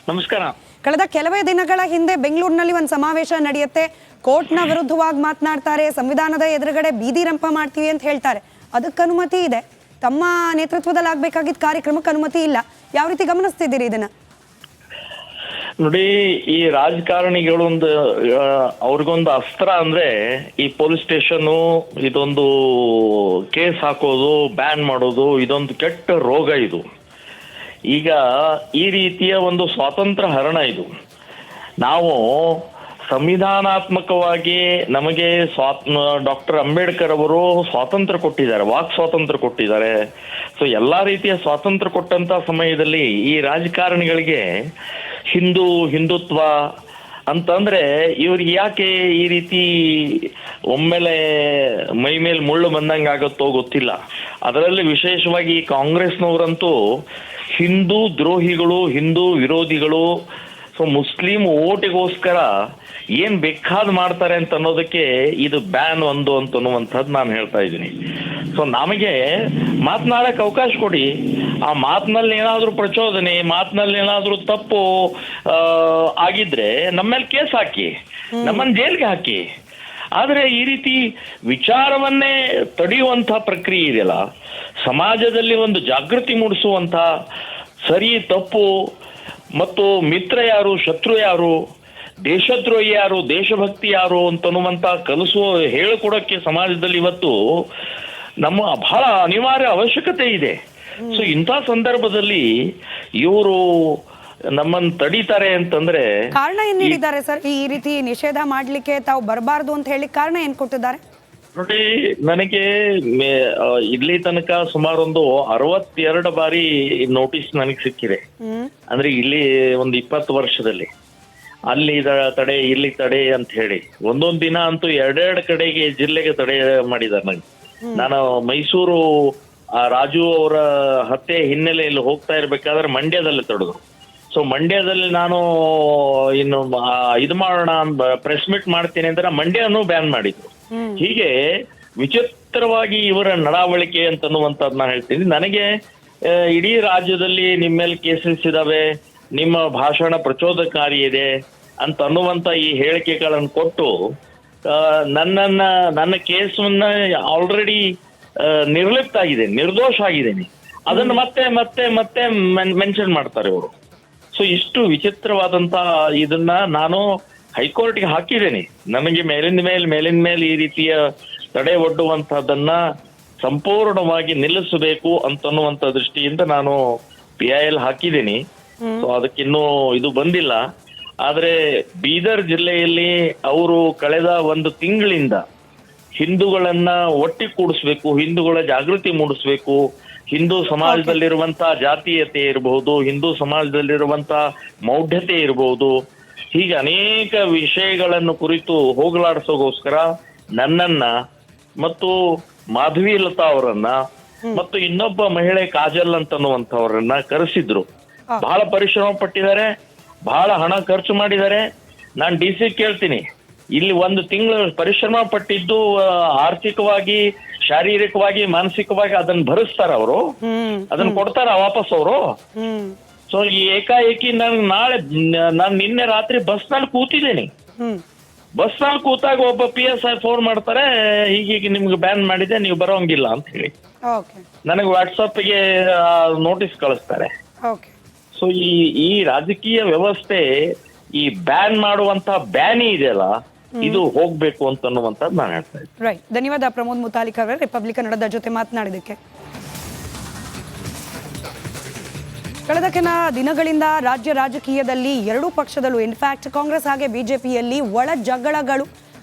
ನಮಸ್ಕಾರ. ಕಳೆದ ಕೆಲವೇ ದಿನಗಳ ಹಿಂದೆ ಬೆಂಗಳೂರಿನಲ್ಲಿ ಒಂದು ಸಮಾವೇಶ ನಡೆಯುತ್ತೆ. ಕೋರ್ಟ್ನ ವಿರುದ್ಧವಾಗಿ ಮಾತನಾಡ್ತಾರೆ, ಸಂವಿಧಾನದ ಎದುರುಗಡೆ ಬೀದಿ ರಂಪ ಮಾಡ್ತೀವಿ ಅಂತ ಹೇಳ್ತಾರೆ. ಅದಕ್ಕೆ ಅನುಮತಿ ಇದೆ, ತಮ್ಮ ನೇತೃತ್ವದಲ್ಲಿ ಆಗ್ಬೇಕಾಗಿದ್ದ ಕಾರ್ಯಕ್ರಮಕ್ಕೆ ಅನುಮತಿ ಇಲ್ಲ. ಯಾವ ರೀತಿ ಗಮನಿಸ್ತಿದ್ದೀರಿ ಇದನ್ನ? ನೋಡಿ, ಈ ರಾಜಕಾರಣಿಗಳೊಂದು ಅವ್ರಿಗೊಂದು ಅಸ್ತ್ರ ಅಂದ್ರೆ ಈ ಪೊಲೀಸ್ ಸ್ಟೇಷನ್ನು, ಇದೊಂದು ಕೇಸ್ ಹಾಕೋದು, ಬ್ಯಾನ್ ಮಾಡೋದು, ಇದೊಂದು ಕೆಟ್ಟ ರೋಗ ಇದು. ಈಗ ಈ ರೀತಿಯ ಒಂದು ಸ್ವಾತಂತ್ರ್ಯ ಹರಣ ಇದು. ನಾವು ಸಂವಿಧಾನಾತ್ಮಕವಾಗಿ ನಮಗೆ ಡಾಕ್ಟರ್ ಅಂಬೇಡ್ಕರ್ ಅವರು ಸ್ವಾತಂತ್ರ್ಯ ಕೊಟ್ಟಿದ್ದಾರೆ, ವಾಕ್ ಸ್ವಾತಂತ್ರ್ಯ ಕೊಟ್ಟಿದ್ದಾರೆ. ಸೊ ಎಲ್ಲಾ ರೀತಿಯ ಸ್ವಾತಂತ್ರ್ಯ ಕೊಟ್ಟಂತ ಸಮಯದಲ್ಲಿ ಈ ರಾಜಕಾರಣಿಗಳಿಗೆ ಹಿಂದುತ್ವ ಅಂತಂದ್ರೆ ಇವ್ರಿಗೆ ಯಾಕೆ ಈ ರೀತಿ ಒಮ್ಮೆಲೆ ಮೈ ಮೇಲೆ ಮುಳ್ಳು ಬಂದಂಗೆ ಆಗುತ್ತೋ ಗೊತ್ತಿಲ್ಲ. ಅದರಲ್ಲಿ ವಿಶೇಷವಾಗಿ ಕಾಂಗ್ರೆಸ್ನವರಂತೂ ಹಿಂದೂ ದ್ರೋಹಿಗಳು, ಹಿಂದೂ ವಿರೋಧಿಗಳು. ಸೊ ಮುಸ್ಲಿಂ ಓಟಿಗೋಸ್ಕರ ಏನ್ ಬೇಕಾದ್ ಮಾಡ್ತಾರೆ ಅಂತ ಅನ್ನೋದಕ್ಕೆ ಇದು ಬ್ಯಾನ್ ಒಂದು ಅಂತನ್ನುವಂಥದ್ದು ನಾನು ಹೇಳ್ತಾ ಇದ್ದೀನಿ. ಸೊ ನಮಗೆ ಮಾತನಾಡಕ್ಕೆ ಅವಕಾಶ ಕೊಡಿ. ಆ ಮಾತಿನಲ್ಲಿ ಏನಾದರೂ ಪ್ರಚೋದನೆ, ಮಾತಿನಲ್ಲಿ ಏನಾದರೂ ತಪ್ಪು ಆಗಿದ್ರೆ ನಮ್ಮ ಮೇಲೆ ಕೇಸ್ ಹಾಕಿ, ನಮ್ಮನ್ನು ಜೈಲ್ಗೆ ಹಾಕಿ. ಆದರೆ ಈ ರೀತಿ ವಿಚಾರವನ್ನೇ ತಡೆಯುವಂಥ ಪ್ರಕ್ರಿಯೆ ಇದೆಯಲ್ಲ, ಸಮಾಜದಲ್ಲಿ ಒಂದು ಜಾಗೃತಿ ಮೂಡಿಸುವಂಥ ಸರಿ ತಪ್ಪು ಮತ್ತು ಮಿತ್ರ ಯಾರು, ಶತ್ರು ಯಾರು, ದೇಶದ್ರೋಹಿ ಯಾರು, ದೇಶಭಕ್ತಿ ಯಾರು ಅಂತನ್ನುವಂಥ ಕಲಿಸುವ ಹೇಳಿಕೊಡೋಕ್ಕೆ ಸಮಾಜದಲ್ಲಿ ಇವತ್ತು ನಮ್ಮ ಬಹಳ ಅನಿವಾರ್ಯ ಅವಶ್ಯಕತೆ ಇದೆ. ಸೊ ಇಂಥ ಸಂದರ್ಭದಲ್ಲಿ ಇವರು ನಮ್ಮನ್ನು ತಡೀತಾರೆ ಅಂತಂದ್ರೆ ಕಾರಣ ಏನ್ ನೀಡಿದ್ದಾರೆ ಸರ್? ಈ ರೀತಿ ನಿಷೇಧ ಮಾಡ್ಲಿಕ್ಕೆ ತಾವು ಬರಬಾರ್ದು ಅಂತ ಹೇಳಿ ಕಾರಣ ಏನ್ ಕೊಟ್ಟಿದ್ದಾರೆ? ನೋಡಿ, ನನಗೆ ಇಲ್ಲಿ ತನಕ ಸುಮಾರು ಒಂದು 62 ಬಾರಿ ನೋಟಿಸ್ ನನಗೆ ಸಿಕ್ಕಿದೆ. ಅಂದ್ರೆ ಇಲ್ಲಿ ಒಂದು 20 ವರ್ಷದಲ್ಲಿ ಅಲ್ಲಿ ತಡೆ, ಇಲ್ಲಿ ತಡೆ ಅಂತ ಹೇಳಿ ಒಂದೊಂದು ದಿನ ಅಂತೂ 2 ಕಡೆಗೆ ಜಿಲ್ಲೆಗೆ ತಡೆ ಮಾಡಿದ್ದಾರೆ ನಂಗೆ. ನಾನು ಮೈಸೂರು ರಾಜು ಅವರ ಹತ್ಯೆ ಹಿನ್ನೆಲೆಯಲ್ಲಿ ಹೋಗ್ತಾ ಇರ್ಬೇಕಾದ್ರೆ ಮಂಡ್ಯದಲ್ಲಿ ತಡೆದ್ರು. ಸೊ ಮಂಡ್ಯದಲ್ಲಿ ನಾನು ಇನ್ನು ಇದು ಮಾಡೋಣ, ಪ್ರೆಸ್ ಮೀಟ್ ಮಾಡ್ತೀನಿ ಅಂದ್ರೆ ಮಂಡ್ಯನೂ ಬ್ಯಾನ್ ಮಾಡಿದ್ರು. ಹೀಗೆ ವಿಚಿತ್ರವಾಗಿ ಇವರ ನಡಾವಳಿಕೆ ಅಂತನ್ನುವಂಥದ್ದು ನಾನು ಹೇಳ್ತೀನಿ. ನನಗೆ ಇಡೀ ರಾಜ್ಯದಲ್ಲಿ ನಿಮ್ಮ ಮೇಲೆ ಕೇಸಸ್ ಇದಾವೆ, ನಿಮ್ಮ ಭಾಷಣ ಪ್ರಚೋದಕಾರಿ ಇದೆ ಅಂತ ಅನ್ನುವಂಥ ಈ ಹೇಳಿಕೆಗಳನ್ನು ಕೊಟ್ಟು ನನ್ನ ಕೇಸನ್ನ ಆಲ್ರೆಡಿ ನಿರ್ಲಿಪ್ತ ಆಗಿದೆ, ನಿರ್ದೋಷ ಆಗಿದ್ದೇನೆ, ಅದನ್ನು ಮತ್ತೆ ಮತ್ತೆ ಮತ್ತೆ ಮೆನ್ಷನ್ ಮಾಡ್ತಾರೆ ಇವರು. ಸೊ ಇಷ್ಟು ವಿಚಿತ್ರವಾದಂತ ಇದನ್ನ ನಾನು ಹೈಕೋರ್ಟ್ಗೆ ಹಾಕಿದ್ದೇನೆ. ನನಗೆ ಮೇಲಿಂದ ಮೇಲೆ ಈ ರೀತಿಯ ತಡೆ ಒಡ್ಡುವಂತಹದ್ದನ್ನ ಸಂಪೂರ್ಣವಾಗಿ ನಿಲ್ಲಿಸಬೇಕು ಅಂತನ್ನುವಂತ ದೃಷ್ಟಿಯಿಂದ ನಾನು PIL ಹಾಕಿದ್ದೀನಿ. ಸೊ ಅದಕ್ಕಿನ್ನೂ ಇದು ಬಂದಿಲ್ಲ. ಆದ್ರೆ ಬೀದರ್ ಜಿಲ್ಲೆಯಲ್ಲಿ ಅವರು ಕಳೆದ 1 ತಿಂಗಳಿಂದ ಹಿಂದೂಗಳನ್ನ ಒಟ್ಟಿಗೂಡಿಸ್ಬೇಕು, ಹಿಂದೂಗಳ ಜಾಗೃತಿ ಮೂಡಿಸ್ಬೇಕು, ಹಿಂದೂ ಸಮಾಜದಲ್ಲಿರುವಂತ ಜಾತೀಯತೆ ಇರಬಹುದು, ಹಿಂದೂ ಸಮಾಜದಲ್ಲಿರುವಂತ ಮೌಢ್ಯತೆ ಇರಬಹುದು, ಹೀಗೆ ಅನೇಕ ವಿಷಯಗಳನ್ನು ಕುರಿತು ಹೋಗಲಾಡಿಸೋಗೋಸ್ಕರ ನನ್ನನ್ನ ಮತ್ತು ಮಾಧವಿ ಲತಾ ಅವರನ್ನ ಮತ್ತು ಇನ್ನೊಬ್ಬ ಮಹಿಳೆ ಕಾಜಲ್ ಅಂತನ್ನುವಂಥವ್ರನ್ನ ಕರೆಸಿದ್ರು. ಬಹಳ ಪರಿಶ್ರಮ ಪಟ್ಟಿದ್ದಾರೆ, ಬಹಳ ಹಣ ಖರ್ಚು ಮಾಡಿದ್ದಾರೆ. ನಾನು DC ಕೇಳ್ತೀನಿ, ಇಲ್ಲಿ 1 ತಿಂಗಳು ಪರಿಶ್ರಮ ಪಟ್ಟಿದ್ದು ಆರ್ಥಿಕವಾಗಿ, ಶಾರೀರಿಕವಾಗಿ, ಮಾನಸಿಕವಾಗಿ ಅದನ್ನ ಭರಿಸ್ತಾರ ಅವರು, ಅದನ್ನ ಕೊಡ್ತಾರ ವಾಪಸ್ ಅವರು. ಸೊ ಈ ಏಕಾಏಕಿ ನಾನು ನಿನ್ನೆ ರಾತ್ರಿ ಬಸ್ನಲ್ಲಿ ಕೂತಿದ್ದೀನಿ. ಬಸ್ನಲ್ಲಿ ಕೂತಾಗ ಒಬ್ಬ PSI ಫೋನ್ ಮಾಡ್ತಾರೆ, ಹೀಗೀಗ ನಿಮ್ಗೆ ಬ್ಯಾನ್ ಮಾಡಿದೆ, ನೀವು ಬರೋಂಗಿಲ್ಲ ಅಂತ ಹೇಳಿ ನನಗೆ ವಾಟ್ಸಪ್ಗೆ ನೋಟಿಸ್ ಕಳಿಸ್ತಾರೆ. ಸೊ ಈ ರಾಜಕೀಯ ವ್ಯವಸ್ಥೆ, ಈ ಬ್ಯಾನ್ ಮಾಡುವಂತ ಬ್ಯಾನಿ ಇದೆಯಲ್ಲ, ಇದು ಹೋಗ್ಬೇಕು ಅಂತನ್ನುವಂಥದ್ದು ನಾನು ಹೇಳ್ತಾ ಇದ್ದೀನಿ. ರೈಟ್, ಧನ್ಯವಾದ ಪ್ರಮೋದ್ ಮುತಾಲಿಕ್ ಅವರೇ ರಿಪಬ್ಲಿಕ್ ಕನ್ನಡದ ಜೊತೆ ಮಾತನಾಡಿದಕ್ಕೆ. ಕಳೆದ ಕೆಲ ದಿನಗಳಿಂದ ರಾಜ್ಯ ರಾಜಕೀಯದಲ್ಲಿ ಎರಡೂ ಪಕ್ಷದಲ್ಲೂ, ಇನ್ಫ್ಯಾಕ್ಟ್ ಕಾಂಗ್ರೆಸ್ ಹಾಗೆ ಬಿಜೆಪಿಯಲ್ಲಿ ಒಳ ಜಗಳಗಳು,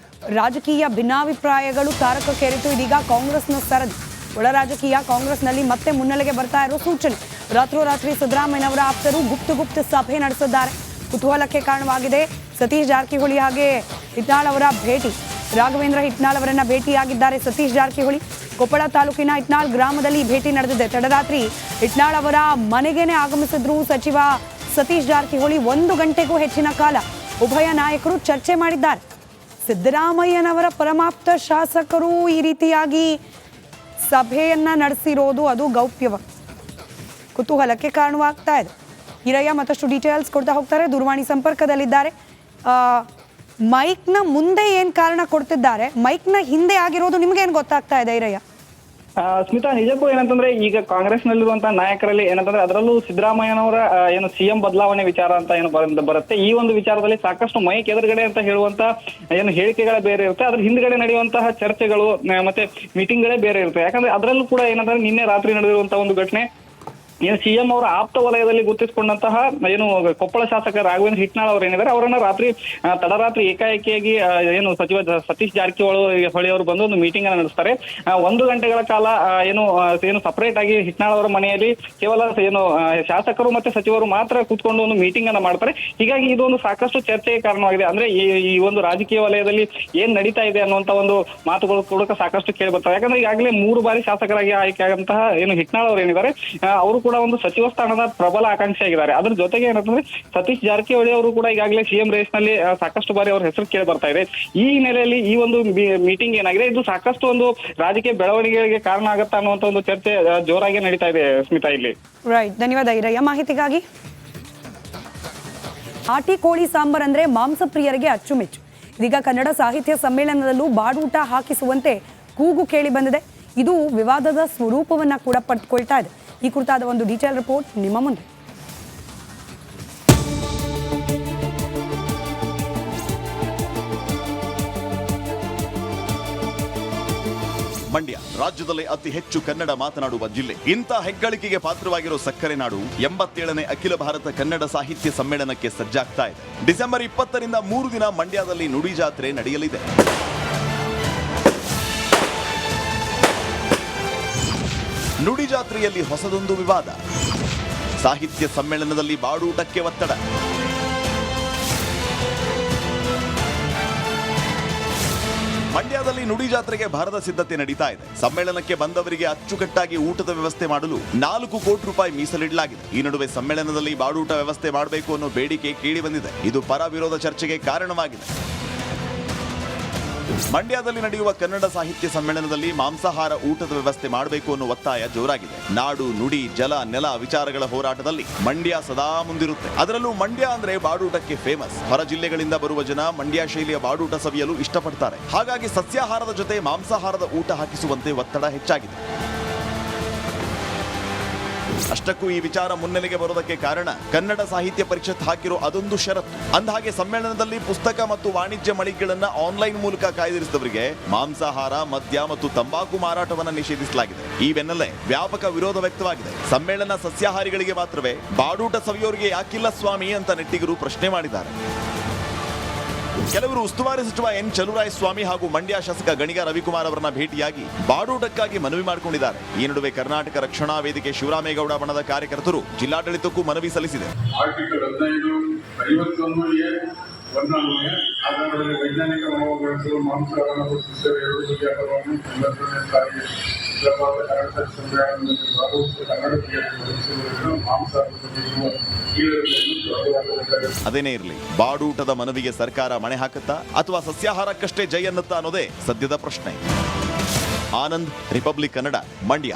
ರಾಜಕೀಯ ಭಿನ್ನಾಭಿಪ್ರಾಯಗಳು ತಾರಕಕ್ಕೇರಿತು. ಇದೀಗ ಕಾಂಗ್ರೆಸ್ನ ಸರದಿ, ಒಳ ರಾಜಕೀಯ ಕಾಂಗ್ರೆಸ್ನಲ್ಲಿ ಮತ್ತೆ ಮುನ್ನೆಲೆಗೆ ಬರ್ತಾ ಇರೋ ಸೂಚನೆ. ರಾತ್ರೋರಾತ್ರಿ ಸಿದ್ದರಾಮಯ್ಯನವರ ಆಪ್ತರು ಗುಪ್ತ ಸಭೆ ನಡೆಸಿದ್ದಾರೆ. ಕುತೂಹಲಕ್ಕೆ ಕಾರಣವಾಗಿದೆ. ಸತೀಶ್ ಜಾರಕಿಹೊಳಿ ಹಾಗೆ ಹಿಟ್ನಾಳ್ ಅವರ ಭೇಟಿ. ರಾಘವೇಂದ್ರ ಹಿಟ್ನಾಳ್ ಅವರನ್ನ ಭೇಟಿಯಾಗಿದ್ದಾರೆ ಸತೀಶ್ ಜಾರಕಿಹೊಳಿ. ಕೊಪ್ಪಳ ತಾಲೂಕಿನ ಹಿಟ್ನಾಳ್ ಗ್ರಾಮದಲ್ಲಿ ಭೇಟಿ ನಡೆದಿದೆ. ತಡರಾತ್ರಿ ಹಿಟ್ನಾಳ್ ಅವರ ಮನೆಗೇನೆ ಆಗಮಿಸಿದ್ರು ಸಚಿವ ಸತೀಶ್ ಜಾರಕಿಹೊಳಿ. 1 ಗಂಟೆಗೂ ಹೆಚ್ಚಿನ ಕಾಲ ಉಭಯ ನಾಯಕರು ಚರ್ಚೆ ಮಾಡಿದ್ದಾರೆ. ಸಿದ್ದರಾಮಯ್ಯನವರ ಪರಮಾಪ್ತ ಶಾಸಕರು ಈ ರೀತಿಯಾಗಿ ಸಭೆಯನ್ನ ನಡೆಸಿರೋದು ಅದು ಗೌಪ್ಯವಾಗಿ ಕುತೂಹಲಕ್ಕೆ ಕಾರಣವಾಗ್ತಾ ಇದೆ. ಈರಯ್ಯ ಮತ್ತಷ್ಟು ಡೀಟೇಲ್ಸ್ ಕೊಡ್ತಾ ಹೋಗ್ತಾರೆ. ದೂರವಾಣಿ ಸಂಪರ್ಕದಲ್ಲಿದ್ದಾರೆ. ಮೈಕ್ನ ಮುಂದೆ ಏನು ಕಾರಣ ಕೊಡ್ತಿದ್ದಾರೆ, ಮೈಕ್ನ ಹಿಂದೆ ಆಗಿರೋದು ನಿಮ್ಗೆ ಏನು ಗೊತ್ತಾಗ್ತಾ ಇದೆ ಈರಯ್ಯ? ಸ್ಮಿತಾ, ನಿಜಕ್ಕೂ ಏನಂತಂದ್ರೆ ಈಗ ಕಾಂಗ್ರೆಸ್ ನಲ್ಲಿರುವಂತಹ ನಾಯಕರಲ್ಲಿ ಏನಂತಂದ್ರೆ ಅದರಲ್ಲೂ ಸಿದ್ದರಾಮಯ್ಯನವರ ಏನು ಸಿಎಂ ಬದಲಾವಣೆ ವಿಚಾರ ಅಂತ ಏನು ಬರುತ್ತೆ, ಈ ಒಂದು ವಿಚಾರದಲ್ಲಿ ಸಾಕಷ್ಟು ಮೈಕ್ ಎದುರುಗಡೆ ಅಂತ ಹೇಳುವಂತ ಏನು ಹೇಳಿಕೆಗಳೇ ಬೇರೆ ಇರುತ್ತೆ, ಅದ್ರ ಹಿಂದ್ಗಡೆ ನಡೆಯುವಂತಹ ಚರ್ಚೆಗಳು ಮತ್ತೆ ಮೀಟಿಂಗ್ಗಳೇ ಬೇರೆ ಇರುತ್ತೆ. ಯಾಕಂದ್ರೆ ಅದರಲ್ಲೂ ಕೂಡ ಏನಂದ್ರೆ ನಿನ್ನೆ ರಾತ್ರಿ ನಡೆದಿರುವಂತಹ ಒಂದು ಘಟನೆ ಏನು ಸಿಎಂ ಅವರ ಆಪ್ತ ವಲಯದಲ್ಲಿ ಗುರುತಿಸಿಕೊಂಡಂತಹ ಏನು ಕೊಪ್ಪಳ ಶಾಸಕ ರಾಘವೇಂದ್ರ ಹಿಟ್ನಾಳ್ ಅವರು ಏನಿದ್ದಾರೆ ಅವರನ್ನ ತಡರಾತ್ರಿ ಏಕಾಏಕಿಯಾಗಿ ಏನು ಸಚಿವ ಸತೀಶ್ ಜಾರಕಿಹೊಳಿ ಅವರು ಬಂದು ಒಂದು ಮೀಟಿಂಗ್ ಅನ್ನು ನಡೆಸ್ತಾರೆ. 1 ಗಂಟೆಗಳ ಕಾಲ ಏನು ಸಪರೇಟ್ ಆಗಿ ಹಿಟ್ನಾಳ್ ಅವರ ಮನೆಯಲ್ಲಿ ಕೇವಲ ಏನು ಶಾಸಕರು ಮತ್ತೆ ಸಚಿವರು ಮಾತ್ರ ಕೂತ್ಕೊಂಡು ಒಂದು ಮೀಟಿಂಗ್ ಅನ್ನ ಮಾಡ್ತಾರೆ. ಹೀಗಾಗಿ ಇದೊಂದು ಸಾಕಷ್ಟು ಚರ್ಚೆಗೆ ಕಾರಣವಾಗಿದೆ. ಅಂದ್ರೆ ಈ ಒಂದು ರಾಜಕೀಯ ವಲಯದಲ್ಲಿ ಏನ್ ನಡೀತಾ ಇದೆ ಅನ್ನುವಂತ ಒಂದು ಮಾತುಗಳು ಕೂಡ ಸಾಕಷ್ಟು ಕೇಳಿ ಬರ್ತವೆ. ಯಾಕಂದ್ರೆ ಈಗಾಗಲೇ 3 ಬಾರಿ ಶಾಸಕರಾಗಿ ಆಯ್ಕೆ ಆದಂತಹ ಏನು ಹಿಟ್ನಾಳ್ ಅವರು ಏನಿದ್ದಾರೆ ಅವರು ಕೂಡ ಒಂದು ಸಚಿವ ಸ್ಥಾನದ ಪ್ರಬಲ ಆಕಾಂಕ್ಷಿ ಆಗಿದ್ದಾರೆ. ಅದ್ರ ಜೊತೆಗೆ ಏನಂತಂದ್ರೆ ಸತೀಶ್ ಜಾರಕಿಹೊಳಿ ಅವರು ಕೂಡ ಈಗಾಗಲೇ ಸಿಎಂ ರೇಸ್ ನಲ್ಲಿ ಸಾಕಷ್ಟು ಬಾರಿ ಅವ್ರ ಹೆಸರು ಕೇಳಿ ಬರ್ತಾ ಇದೆ. ಈ ಹಿನ್ನೆಲೆಯಲ್ಲಿ ಈ ಒಂದು ಮೀಟಿಂಗ್ ಏನಾಗಿದೆ ಇದು ಸಾಕಷ್ಟು ಒಂದು ರಾಜಕೀಯ ಬೆಳವಣಿಗೆಗೆ ಕಾರಣ ಆಗುತ್ತಾ ಅನ್ನುವಂತ ಒಂದು ಚರ್ಚೆ ಜೋರಾಗಿ ನಡೀತಾ ಇದೆ ಸ್ಮಿತಾ ಇಲ್ಲಿ. ರೈಟ್, ಧನ್ಯವಾದ ಈರಯ್ಯ ಮಾಹಿತಿಗಾಗಿ. ಆಟಿ ಕೋಳಿ ಸಾಂಬಾರ್ ಅಂದ್ರೆ ಮಾಂಸಪ್ರಿಯರಿಗೆ ಅಚ್ಚುಮೆಚ್ಚು. ಇದೀಗ ಕನ್ನಡ ಸಾಹಿತ್ಯ ಸಮ್ಮೇಳನದಲ್ಲೂ ಬಾಡೂಟ ಹಾಕಿಸುವಂತೆ ಕೂಗು ಕೇಳಿ ಬಂದಿದೆ. ಇದು ವಿವಾದದ ಸ್ವರೂಪವನ್ನ ಕೂಡ ಪಡೆದುಕೊಳ್ತಾ ಇದೆ. ಈ ಕುರಿತಾದ ಒಂದು ಡೀಟೇಲ್ ರಿಪೋರ್ಟ್ ನಿಮ್ಮ ಮುಂದೆ. ಮಂಡ್ಯ ರಾಜ್ಯದಲ್ಲಿ ಅತಿ ಹೆಚ್ಚು ಕನ್ನಡ ಮಾತನಾಡುವ ಜಿಲ್ಲೆ. ಇಂಥ ಹೆಗ್ಗಳಿಕೆಗೆ ಪಾತ್ರವಾಗಿರೋ ಸಕ್ಕರೆ ನಾಡು 87ನೇ ಅಖಿಲ ಭಾರತ ಕನ್ನಡ ಸಾಹಿತ್ಯ ಸಮ್ಮೇಳನಕ್ಕೆ ಸಜ್ಜಾಗ್ತಾ ಇದೆ. ಡಿಸೆಂಬರ್ 20ರಿಂದ 3 ದಿನ ಮಂಡ್ಯದಲ್ಲಿ ನುಡಿ ಜಾತ್ರೆ ನಡೆಯಲಿದೆ. ನುಡಿ ಜಾತ್ರೆಯಲ್ಲಿ ಹೊಸದೊಂದು ವಿವಾದ. ಸಾಹಿತ್ಯ ಸಮ್ಮೇಳನದಲ್ಲಿ ಬಾಡೂಟಕ್ಕೆ ಒತ್ತಡ. ಮಂಡ್ಯದಲ್ಲಿ ನುಡಿ ಜಾತ್ರೆಗೆ ಭರದ ಸಿದ್ಧತೆ ನಡೀತಾ ಇದೆ. ಸಮ್ಮೇಳನಕ್ಕೆ ಬಂದವರಿಗೆ ಅಚ್ಚುಕಟ್ಟಾಗಿ ಊಟದ ವ್ಯವಸ್ಥೆ ಮಾಡಲು 4 ಕೋಟಿ ರೂಪಾಯಿ ಮೀಸಲಿಡಲಾಗಿದೆ. ಈ ನಡುವೆ ಸಮ್ಮೇಳನದಲ್ಲಿ ಬಾಡೂಟ ವ್ಯವಸ್ಥೆ ಮಾಡಬೇಕು ಅನ್ನೋ ಬೇಡಿಕೆ ಕೇಳಿ ಬಂದಿದೆ. ಇದು ಪರ ವಿರೋಧ ಚರ್ಚೆಗೆ ಕಾರಣವಾಗಿದೆ. ಮಂಡ್ಯದಲ್ಲಿ ನಡೆಯುವ ಕನ್ನಡ ಸಾಹಿತ್ಯ ಸಮ್ಮೇಳನದಲ್ಲಿ ಮಾಂಸಾಹಾರ ಊಟದ ವ್ಯವಸ್ಥೆ ಮಾಡಬೇಕು ಅನ್ನೋ ಒತ್ತಾಯ ಜೋರಾಗಿದೆ. ನಾಡು, ನುಡಿ, ಜಲ, ನೆಲ ವಿಚಾರಗಳ ಹೋರಾಟದಲ್ಲಿ ಮಂಡ್ಯ ಸದಾ ಮುಂದಿರುತ್ತೆ. ಅದರಲ್ಲೂ ಮಂಡ್ಯ ಅಂದ್ರೆ ಬಾಡೂಟಕ್ಕೆ ಫೇಮಸ್. ಹೊರ ಜಿಲ್ಲೆಗಳಿಂದ ಬರುವ ಜನ ಮಂಡ್ಯ ಶೈಲಿಯ ಬಾಡೂಟ ಸವಿಯಲು ಇಷ್ಟಪಡ್ತಾರೆ. ಹಾಗಾಗಿ ಸಸ್ಯಾಹಾರದ ಜೊತೆ ಮಾಂಸಾಹಾರದ ಊಟ ಹಾಕಿಸುವಂತೆ ಒತ್ತಡ ಹೆಚ್ಚಾಗಿದೆ. ಅಷ್ಟಕ್ಕೂ ಈ ವಿಚಾರ ಮುನ್ನೆಲೆಗೆ ಬರೋದಕ್ಕೆ ಕಾರಣ ಕನ್ನಡ ಸಾಹಿತ್ಯ ಪರಿಷತ್ ಹಾಕಿರೋ ಅದೊಂದು ಷರತ್ತು. ಅಂದಹಾಗೆ ಸಮ್ಮೇಳನದಲ್ಲಿ ಪುಸ್ತಕ ಮತ್ತು ವಾಣಿಜ್ಯ ಮಳಿಗೆಗಳನ್ನ ಆನ್ಲೈನ್ ಮೂಲಕ ಕಾಯ್ದಿರಿಸಿದವರಿಗೆ ಮಾಂಸಾಹಾರ, ಮದ್ಯ ಮತ್ತು ತಂಬಾಕು ಮಾರಾಟವನ್ನ ನಿಷೇಧಿಸಲಾಗಿದೆ. ಈ ಬೆನ್ನಲ್ಲೇ ವ್ಯಾಪಕ ವಿರೋಧ ವ್ಯಕ್ತವಾಗಿದೆ. ಸಮ್ಮೇಳನ ಸಸ್ಯಾಹಾರಿಗಳಿಗೆ ಮಾತ್ರವೇ, ಬಾಡೂಟ ಸವಿಯೋರಿಗೆ ಯಾಕಿಲ್ಲ ಸ್ವಾಮಿ ಅಂತ ನೆಟ್ಟಿಗರು ಪ್ರಶ್ನೆ ಮಾಡಿದ್ದಾರೆ. ಕೆಲವರು ಉಸ್ತುವಾರಿ ಸಚಿವ ಎನ್ ಚಲುವರಾಯಸ್ವಾಮಿ ಹಾಗೂ ಮಂಡ್ಯ ಶಾಸಕ ಗಣಿಗ ರವಿಕುಮಾರ್ ಅವರನ್ನ ಭೇಟಿಯಾಗಿ ಬಾಡೂಟಕ್ಕಾಗಿ ಮನವಿ ಮಾಡಿಕೊಂಡಿದ್ದಾರೆ. ಈ ನಡುವೆ ಕರ್ನಾಟಕ ರಕ್ಷಣಾ ವೇದಿಕೆ ಶಿವರಾಮೇಗೌಡ ಬಣದ ಕಾರ್ಯಕರ್ತರು ಜಿಲ್ಲಾಡಳಿತಕ್ಕೂ ಮನವಿ ಸಲ್ಲಿಸಿದೆ. ಆರ್ಟಿಕಲ್ 15, 51 ಆಧಾರದಲ್ಲಿ ವೈಜ್ಞಾನಿಕ ಮನೋಭಾವಗಳು ಮಾಂಸಾಹಾರ ಸಸ್ಯ ಎರಡು ವ್ಯಾಪಾರವನ್ನು ಅದೇನೇ ಇರಲಿ, ಬಾಡೂಟದ ಮನವಿಗೆ ಸರ್ಕಾರ ಮಣೆ ಹಾಕುತ್ತಾ ಅಥವಾ ಸಸ್ಯಾಹಾರಕ್ಕಷ್ಟೇ ಜೈ ಅನ್ನುತ್ತಾ ಅನ್ನೋದೇ ಸದ್ಯದ ಪ್ರಶ್ನೆ. ಆನಂದ್, ರಿಪಬ್ಲಿಕ್ ಕನ್ನಡ, ಮಂಡ್ಯ.